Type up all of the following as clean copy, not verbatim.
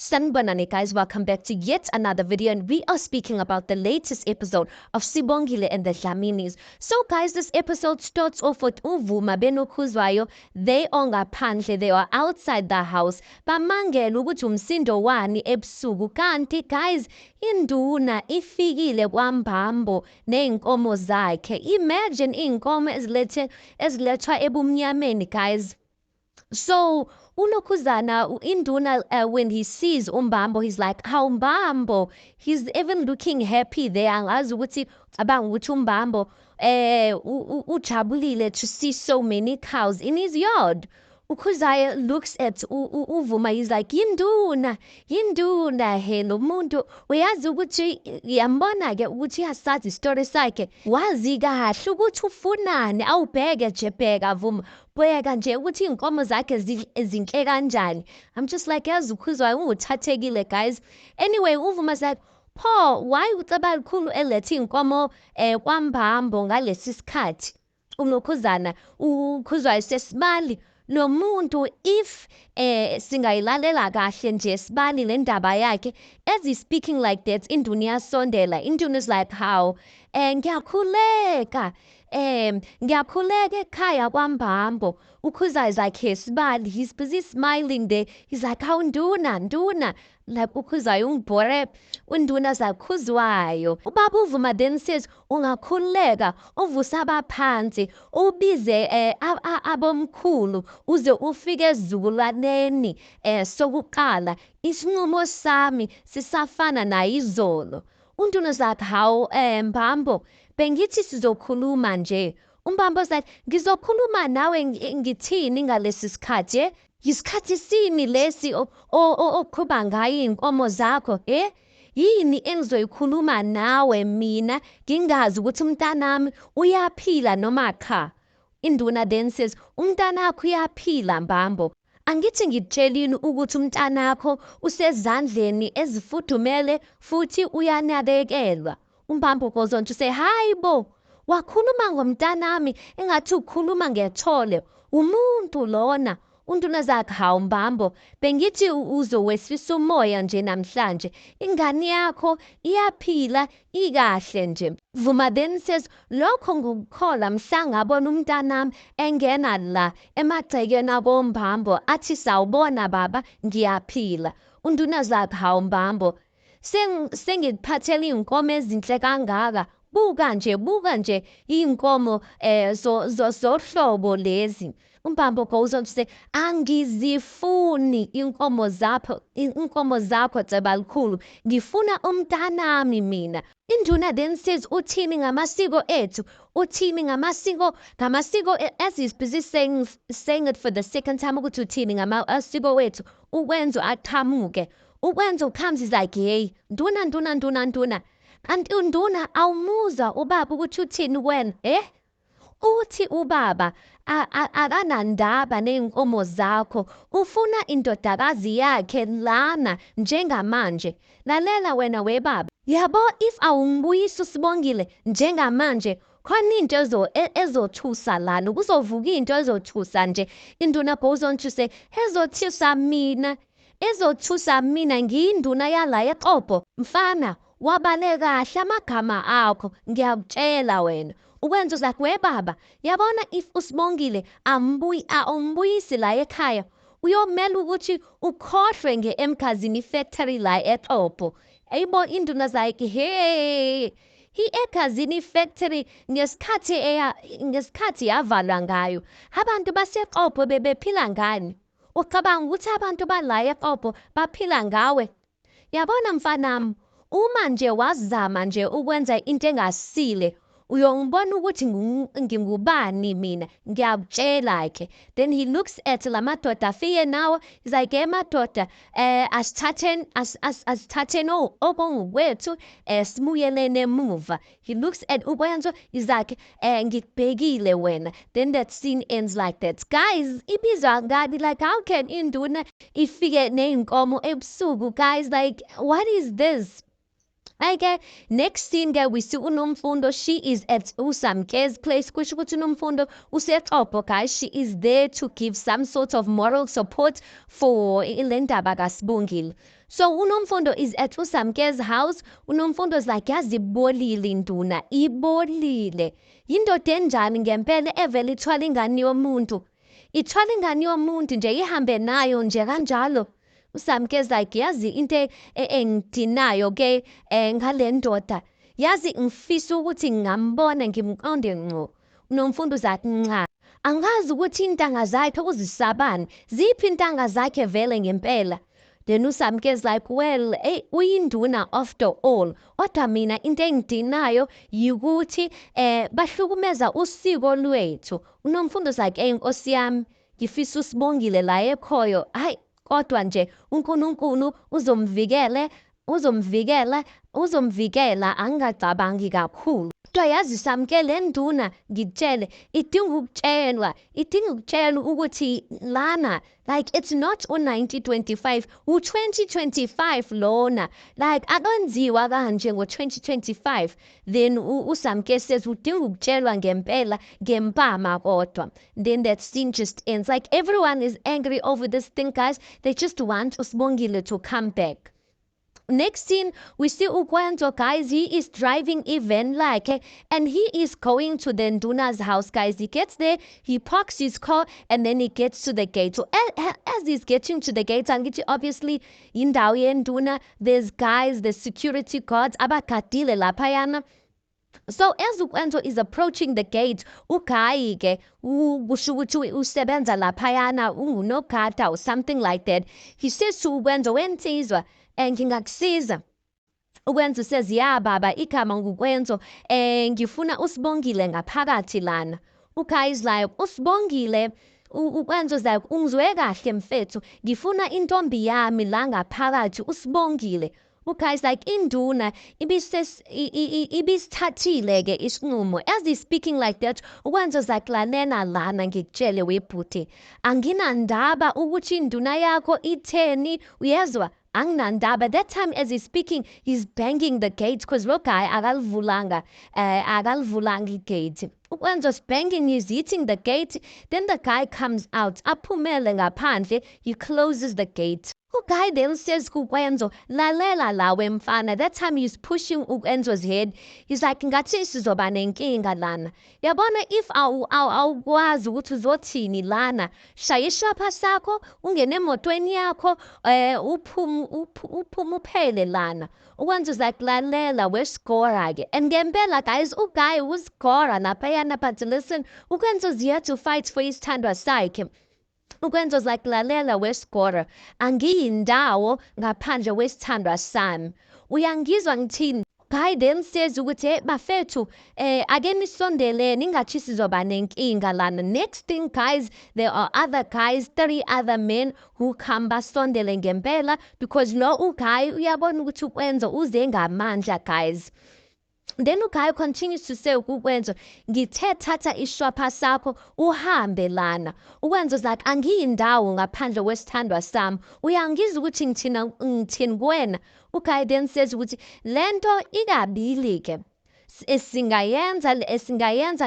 Sanbanani guys, welcome back to yet another video, and we are speaking about the latest episode of Sibongile and the Dlaminis. So guys, this episode starts off with uVuma benoKhuzwayo. They are ngaphandle, they are outside the house. Bamangela ukuthi umsindo wani ebusuku. Kanti guys, induna ifikile kwaMbambo ney'nkomo zakhe. Imagine iy'nkomo ezilethwa ebumnyameni guys. So uNokhuzana, induna, when he sees uMbambo, he's like, how Mbambo? He's even looking happy there. Angazi ukuthi ukuthi uMbambo ujabulile to see so many cows in his yard. Ukhuzwayo looks at uVuma, he's like, yinduna he lo muntu uyazi ukuthi yambona-ke ukuthi uyasazi isitori sakhe, wazi kahle ukuthi ufunani, awubheke nje, bheka Vuma, bheka nje ukuthi iy'nkomo zakhe zinhle kanjani. I'm just like, yazi uKhuzwayo unguthathekile guys. Anyway, uVuma's like, Pho, why ucaba kakhulu eletha iy'nkomo kwaMbambo ngalesi sikhathi? uNokhuzana, uKhuzwayo sesibali lo muntu, if singayilalela kahle nje sibali le ndaba yakhe, as he's speaking like that, induna iyasondela. Induna is like, how? Ngiyakhuleka ekhaya kwaMbambo. uKhuzwayo is like, hey sibali, he's busy smiling there. He's like, how nduna, like uKhuzwayo ungibhore. Unduna's like, Khuzwayo. Ubaba uVuma then says, ungakhuleka uvuse abaphansi, ubize abomkhulu uze ufike ezizukulwaneni sokuqala. Isinqumo sami sisafana nayizolo. Unduna's like, how Mbambo? Bengithi sizokhuluma nje. uMbambo's like, ngizokhuluma nawe ngithini ngalesi sikhathi? Yisikhathi sini lesi oqhuba ngayo iy'nkomo zakho? Yini engizoyikhuluma nawe mina ngingazi ukuthi umntanami uyaphila noma cha? Induna then says, umntanakho uyaphila Mbambo. Angithi ngikutshelini ukuthi umntanakho usezandleni ezifudumele futhi uyanakekelwa. uMbambo goes on to say, hayibo, wakhuluma ngomntanami engathi ukhuluma ngethole, umuntu lona. Unduna zakhe, hawu Mbambo, bengithi uzowehlisa umoya nje namhlanje, ingane yakho iyaphila ikahle nje. Vuma then says, lokho ngukukhola mhla ngabona umntanami engena la emagcekeni akoMbambo athi, sawubona baba, ngiyaphila. Unduna zakhe, hawu Mbambo, sengikuphathela iy'nkomo ezinhle kangaka. Buka nje iy'nkomo zohlobo lezi. uMbambo goes on to say, angizifuni inkomo zakho Cebalikhulu, ngifuna umntanami mina. Induna then says, uthini ngamasiko ethu? Uthini ngamasiko? As he's busy saying it for the second time, ukuthi uthini ngamasiko wethu, uKwenzo aqhamuke. uKwenzo comes, he's like, hey, nduna. Kanti unduna awumuza ubaba ukuthi uthini wena? Uthi ubaba akanandaba ney'nkomo zakho, ufuna indodakazi yakhe lana njengamanje. Lalela wena webaba, yabo, if awungibuyisi uSibongile njengamanje, khona into ezothusa lana, kuzovuka into ezothusa nje. Induna goes on to say, ezothusa mina ngiyinduna yala eXhobo. Mfana, wabale kahle amagama akho, ngiyakutshela wena. uKwenzo is like, webaba, yabona if uSibongile awumbuyisi la ekhaya, uyomela ukuthi ukhohlwe nge-Emkhazini factory la eXhobo. Ayibo, induna like, hey, i-Emkhazini factory ngesikhathi yavalwa ngayo, abantu baseXhobo bebephila ngani? Ucabanga ukuthi abantu bala eXhobo baphila ngawe? Yabona mfanami, uma nje wazama nje ukwenza into engasile, uyongibona ukuthi ngingubani mina, ngiyakutshela-ke. Then he looks at la madoda afike nawo, he's like, madoda, asithatheni okongokwethu simuyelene emuva. He looks at uKwenzo, he's like, ngikubhekile wena. Then that scene ends like that. Guys, ibizwa kabi, like, how can induna ifike ney'nkomo ebusuku, guys? Like, what is this? Like, next scene we see uNomfundo. She is at uSamke's place. Kusho ukuthi uNomfundo useXhopo, guys. She is there to give some sort of moral support for le ndaba kaSibongile. So uNomfundo is at uSamke's house. uNomfundo is like, yazi ibolile induna, ibolile. Yindoda enjani ngempela evele ithwala ingane yomuntu. Ithwala ingane yomuntu nje ihambe nayo nje kanjalo. uSamke is like, yazi into engidinayo ke ngale ndoda. Yazi ngifisa ukuthi ngingambona ngimqonde ngqo. uNomfundo uzathi nca. Angazi ukuthi intanga zakhe uzisabani. Ziphi intanga zakhe vele ngempela. Then uSamke is like, well, uyinduna after all. Kodwa mina into engidinayo yikuthi bahlukumeza usiko lwethu. uNomfundo is like, Nkosi yami, ngifisa uSibongile la ekhoyo. Hayi, kodwa nje uNkulunkulu uzomvikela angacabangi kakhulu. Kodwa yazi Samke le nduna ngitshele idinga ukutshelwa ukuthi lana, like, it's not u-1925 u-2025 lona, like akonziwa kanje ngo-2025. Then uSamke says udinga ukutshelwa ngempela ngempama kodwa. Then that scene just ends. Like, everyone is angry over this thing, guys. They just want uSibongile to come back. Next scene, we see uKwenzo, guys. He is driving a van and he is going to the Nduna's house, guys. He gets there, he parks his car, and then he gets to the gate. So as he's getting to the gate, obviously, indawo yeNduna, there's guys, the security guards, abakadile laphayana. So as uKwenzo is approaching the gate, uGayi ke kusho ukuthi usebenza laphayana, ungunogada or something like that. He says to uKwenzo, wensizwa ngingakusiza. uKwenzo says, ya baba, igama nguKwenzo, ngifuna uSibongile ngaphakathi lana. uGayi is like, uSibongile. uKwenzo is like, ungizwe kahle mfethu, ngifuna intombi yami la ngaphakathi uSibongile. uGayi is like, induna ibisithathile ke isinqumo. As he's speaking like that, uKwenzo is like, lanena lana ngikutshele webhuti, anginandaba ukuthi induna yakho itheni, uyezwa? Anginandaba. That time as he's speaking, he's banging the gate because lo guy akalivulanga igate. uKwenzo's banging, he's hitting the gate. Then the guy comes out. Aphumele ngaphandle, he closes the gate. uGayi then says kuKwenzo, lalela lawe mfana. That time he's pushing uKwenzo's head. He's like, ngathi sizoba nenkinga lana. Yabona, if awukwazi ukuthi uzothini lana, shaya ishopha sakho, ungene emotweni yakho, uphume uphele lana. uKwenzo's like, lalela, wesigora ke. And ngempela, guys, uGayi usigora naphayana, but listen, uKwenzo's here to fight for his thandwa sakhe. uKwenzo's like, lalela wesigora, angiyindawo ngaphandle wesithandwa sami. Uyangizwa ngithini? uGayi then says ukuthi bafethu ake nisondeleni ingathi sizoba nenkinga lana. Next thing, guys, there are other guys, 3 other men who come basondele ngempela because lo uGayi uyabona ukuthi uKwenzo uze ngamandla, guys. Then uGayi continues to say kuKwenzo, ngithe thatha ishwapha sakho uhambe lana. uKwenzo's like, angiyindawo ngaphandle wesithandwa sami. Uyangizwa ukuthi ngithini kuwena? uGayi then says ukuthi lento ikabili ke. Singayenza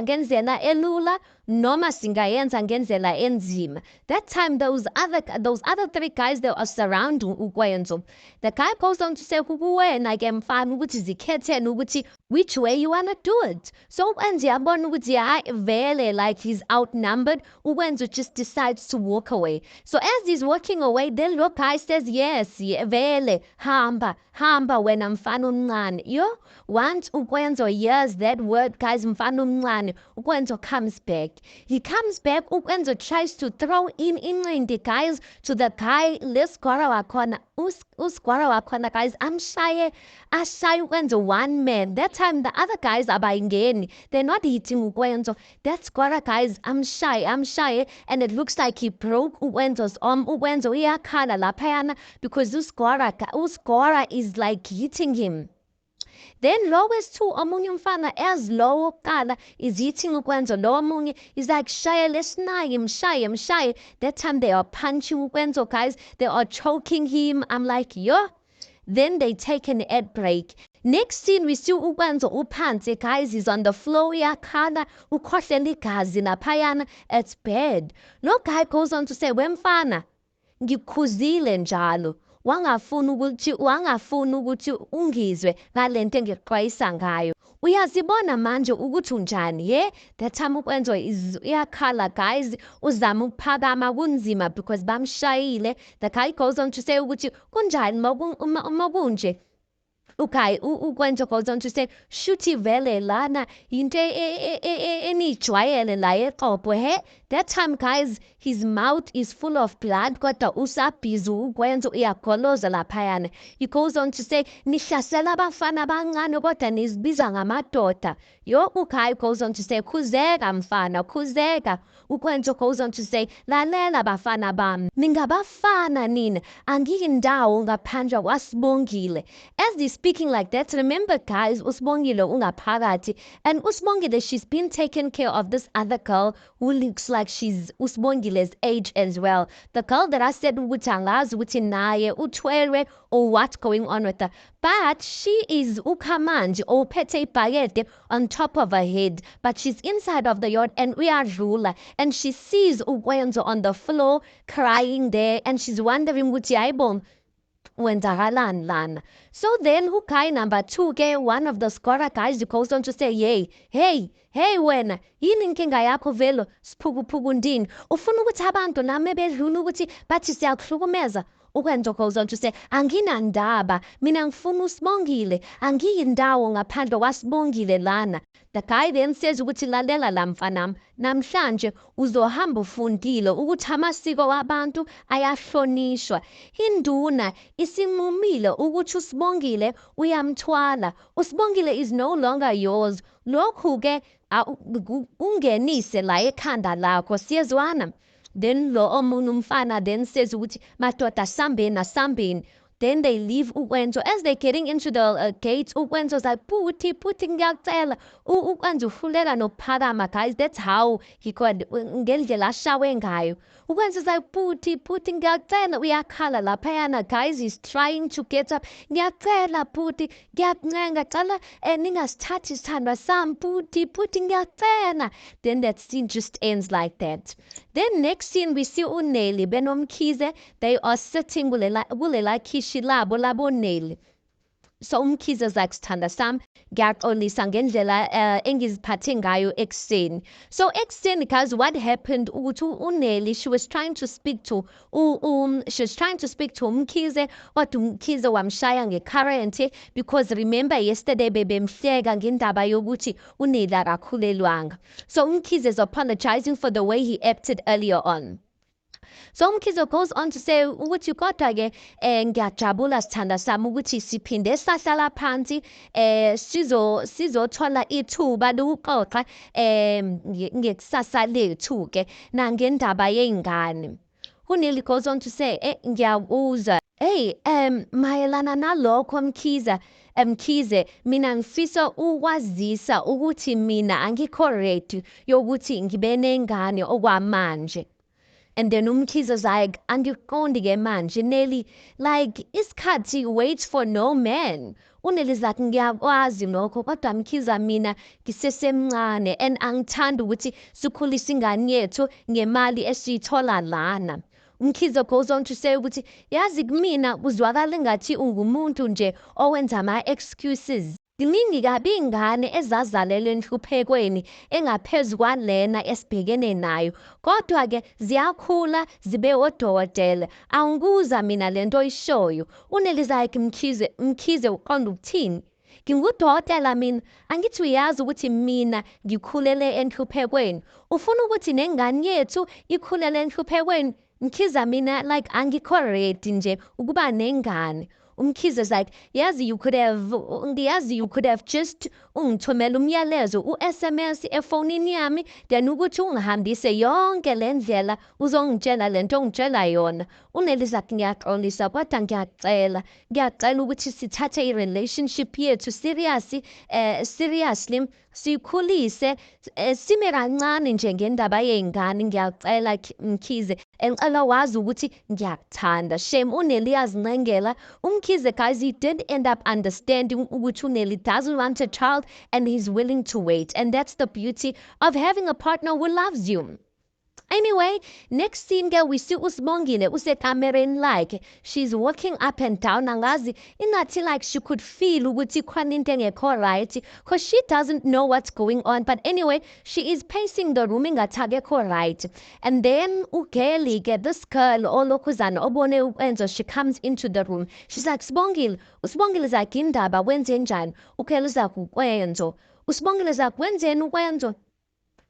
ngendlela elula noma singayenza ngendlela enzima. That time those other 3 guys, they are surrounding uKwenzo. The guy goes on to say kuwena ke mfana ukuthi zikhetheni ukuthi which way you wanna do it. So uKwenzo yabona ukuthi hayi vele, like, he's outnumbered. uKwenzo just decides to walk away. So as he's walking away, then lo guy says, yes, vele hamba wena mfana omncane. Yo, once uKwenzo hears that word, guys, mfana omncane, uKwenzo comes back. He comes back. uKwenzo tries to throw in the guys to the guy lesigwara wakhona. usigwara wakhona, guys, ashaye uKwenzo one man. That time the other guys abayingeni, they're not hitting uKwenzo. That sigwara, guys, shy, and it looks like he broke uKwenzo's arm. uKwenzo uyakhala laphayana because usigwara is like hitting him. Then lowest 2 omunye umfana as low kala is hitting uKwenzo. Lo omunye is like, shaya lesinaye mshaye. That time they are punching uKwenzo, guys. They are choking him. I'm like, yo. Then they take an ad break. Next scene we see ukwenzo uphansi, guys, is on the floor, uyakhala, ukhohlela igazi naphayana. It's bad. No guy goes on to say, wemfana, ngikukhuzile njalo. Wangafuni ukuthi ungizwe ngalento engikuxwayisa ngayo. Uyazibona manje ukuthi unjani, yeah? That time ukwenzo is uyakhala, guys, uzama ukuphakama kunzima because bamshayile. The guy goes on to say ukuthi kunjani makunje. Okay, ukwenza goes on to say, shuthi vele lana into enijwayele la eqobo, he? That time, guys, his mouth is full of blood, kodwa usabhizi ukwenza uyagoloza laphayana. He goes on to say, nihlasela abafana abancane kodwa nizibiza ngamadoda. Yo, uKai goes on to say, khuzeka mfana, khuzeka. Ukwenzo goes on to say, lalela bafana bami, ningabafana nina, angiyindawo ngaphandle kwaSibongile. As he's speaking like that, remember guys, uSibongile ungaphakathi, and uSibongile, she's been taking care of this other girl who looks like she's uSibongile's age as well. The girl that I said ukuthi angazi ukuthi naye uthwelwe or what's going on with her. But she is ukamanje or pete ibhakede on top of her head. But she's inside of the yard and we are ruler. And she sees Ukwenzo on the floor crying there and she's wondering ukuthi ayibona wenzakalani lana. So then uKai number 2 one of the scorer guys goes on to say, hey wena, yini inkinga yakho velo siphukuphuku ndini? Ufuna ukuthi abantu nami bedlula ukuthi bathi siyakuhlukumeza? Ukwenzo goes on to say, anginandaba, mina ngifuna uSibongile, angiyindawo ngaphandle kwaSibongile lana. The guy then says ukuthi lalela la mfanami, namhlanje uzohamba ufundile ukuthi amasiko wabantu ayahlonishwa. Induna isinqumile ukuthi uSibongile uyamthwala. uSibongile is no longer yours. Lokhu ke ungenise la ekhanda lakho, siyezwana? Then lo omunye umfana then says ukuthi madoda sambeni. Then they leave Ukwenzo. As they're getting into the gates, Ukwenzo's like, puti ngiyacela. Ukwenzo uhluleka nokuphakama, guys. That's how he could ngendlela ashawe ngayo. Ukwenzo's like, puti ngiyacela. Uyakhala laphayana, guys. He's trying to get up. Ngiyacela puti, ngiyacela ningasithathi isithandwa sami, puti ngiyacela. Then that scene just ends like that. Then next scene we see uNelly benomkhize. They are sitting kulela khishi labo Nelly. So umkhize like sithanda sami ngiyaxolisa ngendlela engiziphathe ngayo ekuseni. So ekuseni, guys, what happened ukuthi uNelly, she was trying to speak to umkhize, kodwa umkhize wamshaya ngecurrent because remember yesterday bebemhleka ngendaba yokuthi uNelly akakhulelwanga. So umkhize is apologizing for the way he acted earlier on. So umkhize goes on to say ukuthi kodwa ke ngiyajabula sithanda sami ukuthi siphinde sahlala phansi sizothola ithuba lokuxoxa ngekusasa lethu ke nangendaba yeingane. uNelly goes on to say ngiyabuzwa mayelana nalokho Mkhize, mina ngifisa ukwazisa ukuthi mina angikho ready yokuthi ngibe nengane okwamanje. And then umkhize's like, angiqondi ke manje Nelly, like isikhathi waits for no man. uNelly's like, ngiyakwazi lokho kodwa mkhize mina ngisesemncane and angithandi ukuthi sikhulise ingane yethu ngemali esiyithola lana. Umkhize goes on to say ukuthi yazi kumina uzwakala ngathi ungumuntu nje owenza ama-excuses. Ziningi kabi ingane ezazalelwe enhluphekweni engaphezu kwalena esibhekene nayo, kodwa ke ziyakhula zibe odokotela. Angikuza mina lento oyishoyo. uNelly like, mkhize uqonda ukuthini? Ngingudokotela mina, angithi uyazi ukuthi mina ngikhulele enhluphekweni. Ufuna ukuthi nengane yethu ikhulele enhluphekweni? Mkhize mina like angikho ready nje ukuba nengane. Umkhize's like, yazi you could have just ungithumela umyalezo u-SMS efonini yami then ukuthi ungihambise yonke le ndlela uzongitshela lento ongitshela yona. uNelly's like, ngiyaxolisa kodwa ngiyacela ukuthi sithathe i-relationship yethu seriously sikhulise sime kancane nje ngendaba yeingane. Ngiyacela Mkhize, engicela wazi ukuthi ngiyakuthanda. Shame uNelly yazincengela. Mkhize, guys, he did end up understanding ukuthi uNelly doesn't want a child and he's willing to wait. And that's the beauty of having a partner who loves you. Anyway, next scene girl, we see uSibongile usekamereni lakhe. She's walking up and down angazi ingathi like she could feel ukuthi khona into engekho right because she doesn't know what's going on. But anyway, she is pacing the room ingathi akekho right. And then uGeli ke this girl olokhuzana obone uEnzo, she comes into the room. She's like, Sibongile. uSibongile is like, indaba wenze njani? uGeli is like, uEnzo. uSibongile is like, wenzeni uEnzo?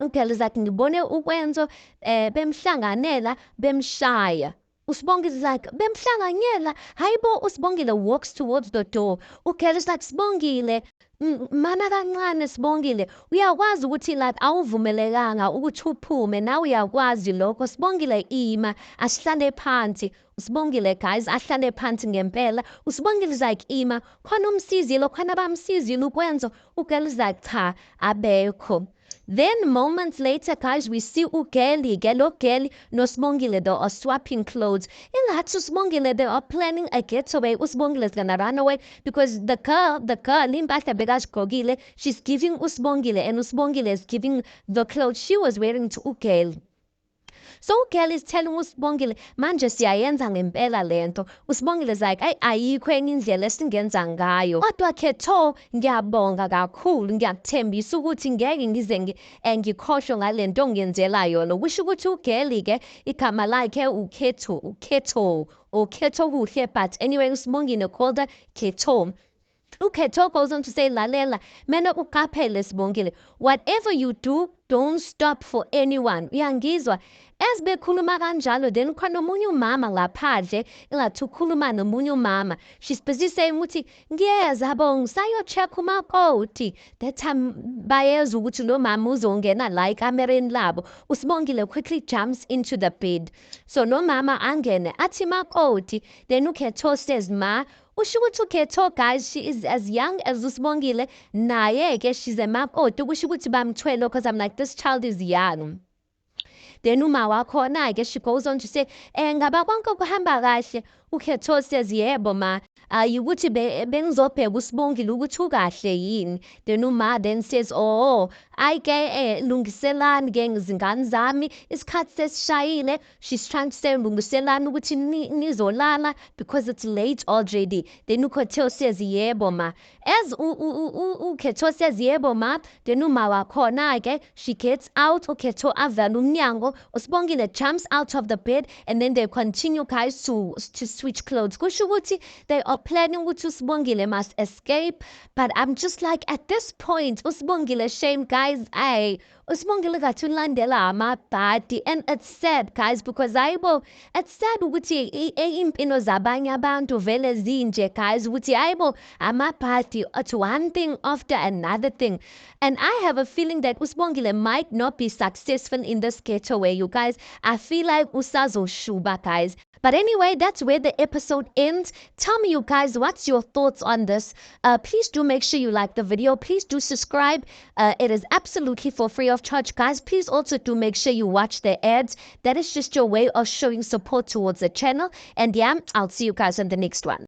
uGeli zathi ngibone uKwenzo bemhlanganela bemshaya. uSibongile is like, bemhlanganyela. Hayibo, uSibongile walks towards the door. uGeli is like, Sibongile, mama kancane Sibongile, uyakwazi ukuthi like awuvumelekanga ukuthi uphume na uyakwazi lokho. Sibongile ima asihlale phansi. uSibongile guys ahlale phansi ngempela. uSibongile is like, ima khona umsizile khona bamsizile uKwenzo. uGeli is like, cha abekho. Then moments later, guys, we see uGeli no Sibongile, they are swapping clothes. In that Sibongile, they are planning a getaway. uSibongile is gonna run away because the girl, Limpahla Bekashigqokile, she's giving uSibongile and uSibongile is giving the clothes she was wearing to uGeli. So uGeli is telling uSibongile, manje siyayenza ngempela lento. uSibongile is like, ayikho enye indlela esingenza ngayo. Kodwa Ketho, ngiyabonga kakhulu, ngiyakuthembisa ukuthi ngeke ngize ngikhohlwe ngalento ngiyenzela yona. Kusho ukuthi uGeli ke igama lakhe uKetho kuhle, but anyway uSibongile called her Ketho. uKetho goes on to say, lalela, mena uqaphele Sibongile, whatever you do, don't stop for anyone. Uyangizwa? As bekhuluma kanjalo, then khona omunye umama laphandle engathi ukhuluma nomunye umama. She's busy saying ukuthi ngiyeza yabo ngisayo-check umakoti. That time bayeza ukuthi lo mama uzongena la ekamereni labo. uSibongile quickly jumps into the bed. So no mama angene athi makoti. Then uKetho says, ma, usho ukuthi uKetho, guys, she is as young as uSibongile. Naye ke she's a makoti. Usho ukuthi bamthwele because I'm like, this child is young. Then uma wakhona-ke, she goes on to say, ngaba konke kuhamba kahle. uKetho says, yebo ma, ukuthi bengizobheka uSibongile ukuthi ukahle yini. Then uma then says, oh, ayike lungiselani ke ngizingane zami isikhathi sesishayile. She's trying to say lungiselani ukuthi nizolala because it's late already. Then uKetho says, yebo ma. As uKetho says, yebo ma, then uma wakhona-ke, she gets out. uKetho avala umnyango. uSibongile jumps out of the bed and then they continue, guys, to switch clothes. Kusho ukuthi they are planning ukuthi uSibongile must escape, but I'm just like, at this point uSibongile shame, guys. uSibongile gathi ulandela amabhadi, and it's sad, guys, because it's sad ukuthi impilo zabanye abantu vele zinje, guys, ukuthi amabhadi, it's one thing after another thing. And I have a feeling that uSibongile might not be successful in this getaway, you guys. I feel like usazoshuba, guys. But anyway, that's where the episode ends. Tell me, you guys, what's your thoughts on this? Please do make sure you like the video. Please do subscribe. It is absolutely for free of charge, guys. Please also do make sure you watch the ads. That is just your way of showing support towards the channel. And yeah, I'll see you guys in the next one.